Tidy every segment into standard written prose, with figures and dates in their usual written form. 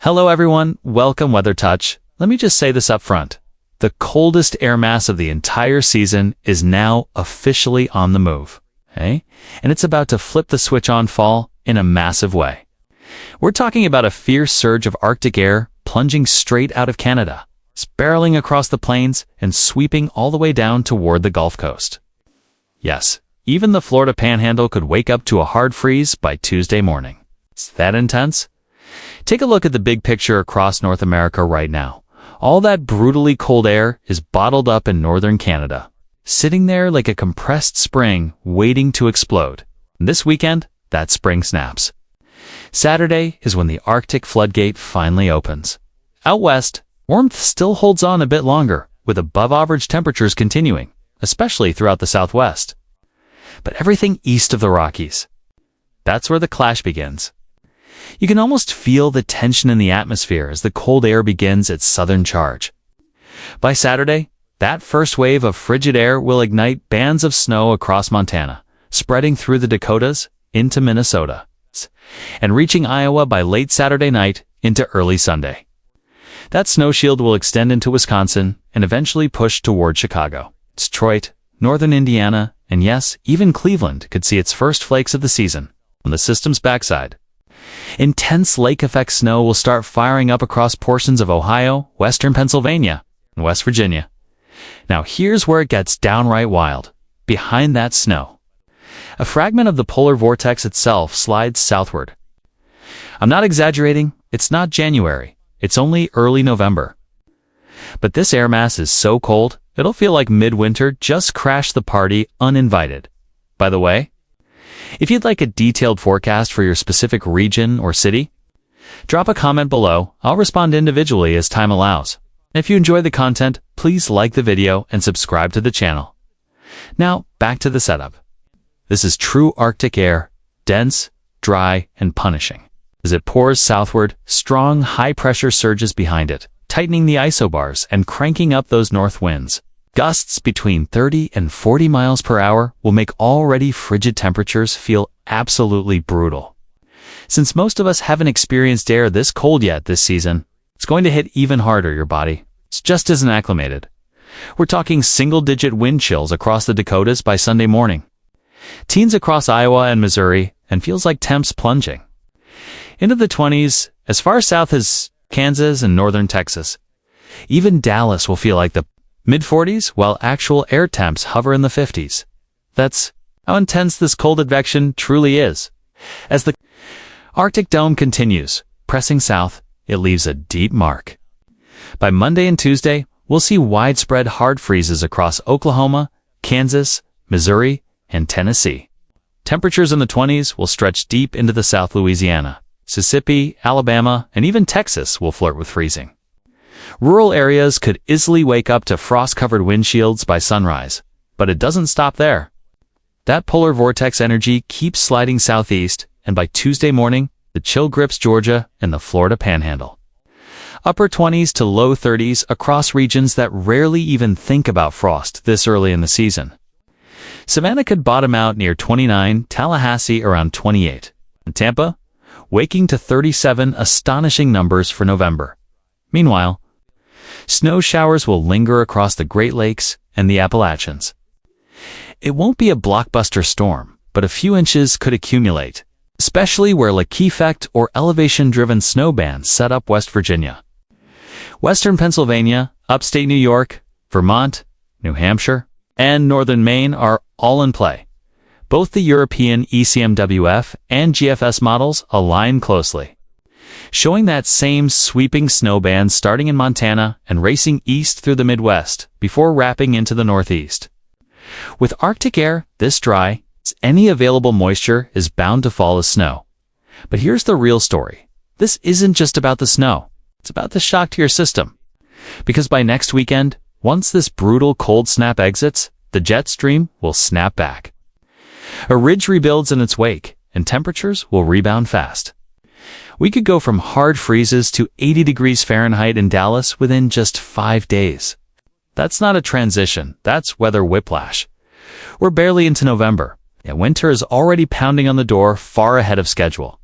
Hello everyone, welcome Weather Touch. Let me just say this up front. The coldest air mass of the entire season is now officially on the move. Okay? And it's about to flip the switch on fall in a massive way. We're talking about a fierce surge of Arctic air plunging straight out of Canada, spiraling across the plains and sweeping all the way down toward the Gulf Coast. Yes, even the Florida Panhandle could wake up to a hard freeze by Tuesday morning. It's that intense? Take a look at the big picture across North America right now. All that brutally cold air is bottled up in northern Canada, sitting there like a compressed spring waiting to explode. And this weekend, that spring snaps. Saturday is when the Arctic floodgate finally opens. Out west, warmth still holds on a bit longer, with above-average temperatures continuing, especially throughout the southwest. But everything east of the Rockies, that's where the clash begins. You can almost feel the tension in the atmosphere as the cold air begins its southern charge. By Saturday, that first wave of frigid air will ignite bands of snow across Montana, spreading through the Dakotas into Minnesota, and reaching Iowa by late Saturday night into early Sunday. That snow shield will extend into Wisconsin and eventually push toward Chicago. Detroit, northern Indiana, and yes, even Cleveland could see its first flakes of the season on the system's backside. Intense lake-effect snow will start firing up across portions of Ohio, western Pennsylvania, and West Virginia. Now here's where it gets downright wild. Behind that snow, a fragment of the polar vortex itself slides southward. I'm not exaggerating, it's not January, it's only early November. But this air mass is so cold, it'll feel like midwinter just crashed the party uninvited. By the way, if you'd like a detailed forecast for your specific region or city, drop a comment below. I'll respond individually as time allows. If you enjoy the content, please like the video and subscribe to the channel. Now, back to the setup. This is true Arctic air, dense, dry, and punishing. As it pours southward, strong, high-pressure surges behind it, tightening the isobars and cranking up those north winds. Gusts between 30 and 40 miles per hour will make already frigid temperatures feel absolutely brutal. Since most of us haven't experienced air this cold yet this season, it's going to hit even harder your body. It just isn't acclimated. We're talking single-digit wind chills across the Dakotas by Sunday morning. Teens across Iowa and Missouri, and feels like temps plunging. Into the 20s, as far south as Kansas and northern Texas. Even Dallas will feel like the mid-40s, while actual air temps hover in the 50s. That's how intense this cold advection truly is. As the Arctic dome continues, pressing south, it leaves a deep mark. By Monday and Tuesday, we'll see widespread hard freezes across Oklahoma, Kansas, Missouri, and Tennessee. Temperatures in the 20s will stretch deep into the South Louisiana. Mississippi, Alabama, and even Texas will flirt with freezing. Rural areas could easily wake up to frost-covered windshields by sunrise, but it doesn't stop there. That polar vortex energy keeps sliding southeast, and by Tuesday morning, the chill grips Georgia and the Florida Panhandle. Upper 20s to low 30s across regions that rarely even think about frost this early in the season. Savannah could bottom out near 29, Tallahassee around 28, and Tampa, waking to 37 astonishing numbers for November. Meanwhile, snow showers will linger across the Great Lakes and the Appalachians. It won't be a blockbuster storm, but a few inches could accumulate, especially where lake effect or elevation-driven snowbands set up West Virginia. Western Pennsylvania, upstate New York, Vermont, New Hampshire, and northern Maine are all in play. Both the European ECMWF and GFS models align closely, showing that same sweeping snowband starting in Montana and racing east through the Midwest before wrapping into the Northeast. With Arctic air this dry, any available moisture is bound to fall as snow. But here's the real story. This isn't just about the snow. It's about the shock to your system. Because by next weekend, once this brutal cold snap exits, the jet stream will snap back. A ridge rebuilds in its wake, and temperatures will rebound fast. We could go from hard freezes to 80 degrees Fahrenheit in Dallas within just 5 days. That's not a transition, that's weather whiplash. We're barely into November, and winter is already pounding on the door far ahead of schedule.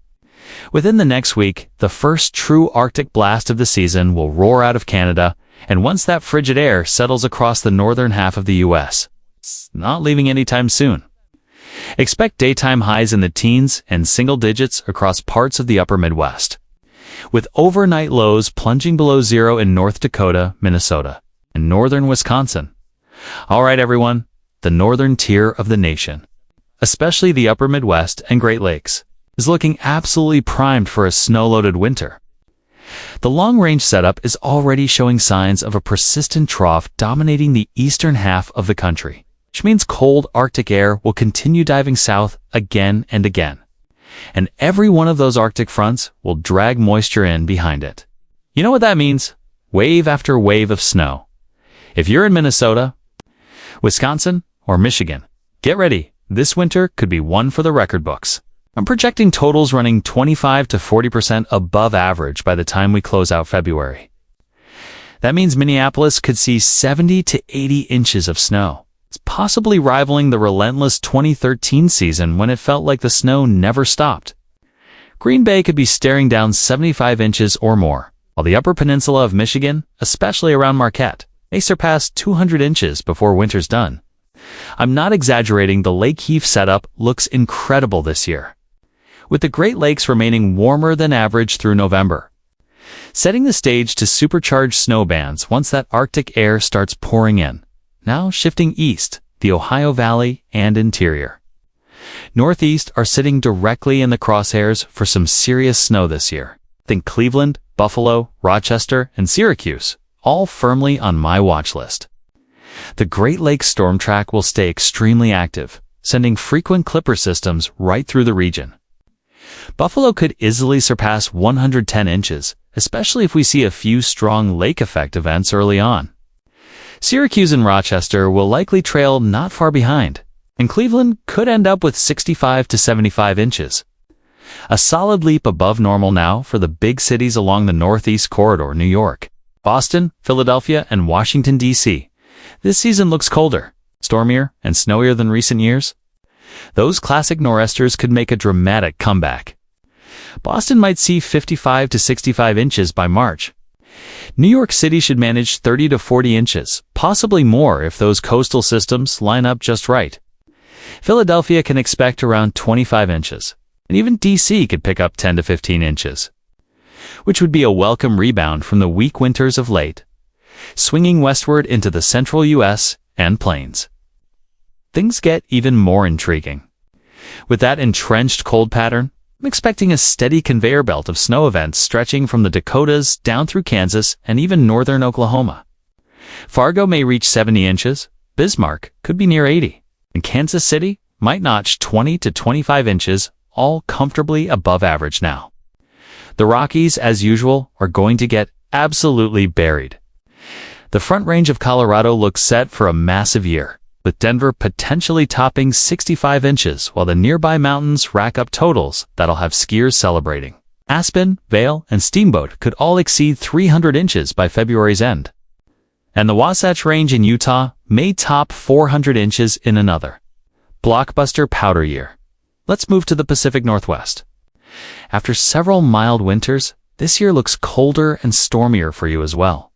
Within the next week, the first true Arctic blast of the season will roar out of Canada, and once that frigid air settles across the northern half of the U.S., it's not leaving anytime soon. Expect daytime highs in the teens and single digits across parts of the upper Midwest, with overnight lows plunging below zero in North Dakota, Minnesota, and northern Wisconsin. All right, everyone, the northern tier of the nation, especially the upper Midwest and Great Lakes, is looking absolutely primed for a snow-loaded winter. The long-range setup is already showing signs of a persistent trough dominating the eastern half of the country, which means cold Arctic air will continue diving south again and again. And every one of those Arctic fronts will drag moisture in behind it. You know what that means? Wave after wave of snow. If you're in Minnesota, Wisconsin, or Michigan, get ready. This winter could be one for the record books. I'm projecting totals running 25 to 40% above average by the time we close out February. That means Minneapolis could see 70 to 80 inches of snow. It's possibly rivaling the relentless 2013 season when it felt like the snow never stopped. Green Bay could be staring down 75 inches or more, while the Upper Peninsula of Michigan, especially around Marquette, may surpass 200 inches before winter's done. I'm not exaggerating, the Lake Heave setup looks incredible this year, with the Great Lakes remaining warmer than average through November, setting the stage to supercharged snowbands once that Arctic air starts pouring in. Now shifting east, the Ohio Valley and interior. Northeast are sitting directly in the crosshairs for some serious snow this year. Think Cleveland, Buffalo, Rochester, and Syracuse, all firmly on my watch list. The Great Lakes storm track will stay extremely active, sending frequent clipper systems right through the region. Buffalo could easily surpass 110 inches, especially if we see a few strong lake effect events early on. Syracuse and Rochester will likely trail not far behind, and Cleveland could end up with 65 to 75 inches. A solid leap above normal now for the big cities along the Northeast Corridor: New York, Boston, Philadelphia, and Washington, D.C. This season looks colder, stormier, and snowier than recent years. Those classic nor'easters could make a dramatic comeback. Boston might see 55 to 65 inches by March. New York City should manage 30 to 40 inches, possibly more if those coastal systems line up just right. Philadelphia can expect around 25 inches, and even D.C. could pick up 10 to 15 inches, which would be a welcome rebound from the weak winters of late, swinging westward into the central U.S. and plains. Things get even more intriguing. With that entrenched cold pattern, I'm expecting a steady conveyor belt of snow events stretching from the Dakotas down through Kansas and even northern Oklahoma. Fargo may reach 70 inches, Bismarck could be near 80, and Kansas City might notch 20 to 25 inches, all comfortably above average now. The Rockies, as usual, are going to get absolutely buried. The Front Range of Colorado looks set for a massive year, with Denver potentially topping 65 inches while the nearby mountains rack up totals that'll have skiers celebrating. Aspen, Vail, and Steamboat could all exceed 300 inches by February's end. And the Wasatch Range in Utah may top 400 inches in another blockbuster powder year. Let's move to the Pacific Northwest. After several mild winters, this year looks colder and stormier for you as well.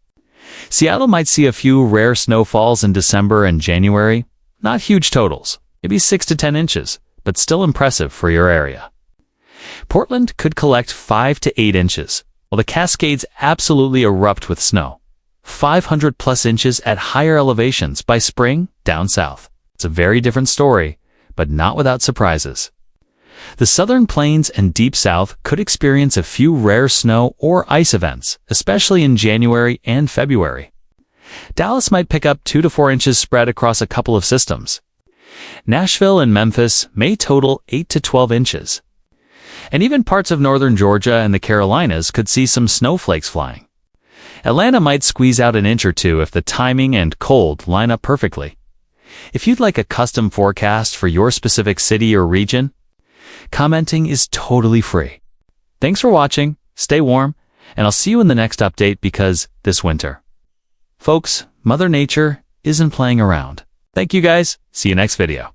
Seattle might see a few rare snowfalls in December and January. Not huge totals, maybe 6 to 10 inches, but still impressive for your area. Portland could collect 5 to 8 inches, while the Cascades absolutely erupt with snow. 500 plus inches at higher elevations by spring down south. It's a very different story, but not without surprises. The southern plains and deep south could experience a few rare snow or ice events, especially in January and February. Dallas might pick up 2 to 4 inches spread across a couple of systems. Nashville and Memphis may total 8 to 12 inches. And even parts of northern Georgia and the Carolinas could see some snowflakes flying. Atlanta might squeeze out an inch or two if the timing and cold line up perfectly. If you'd like a custom forecast for your specific city or region, commenting is totally free. Thanks for watching, stay warm, and I'll see you in the next update because this winter, folks, Mother Nature isn't playing around. Thank you guys, see you next video.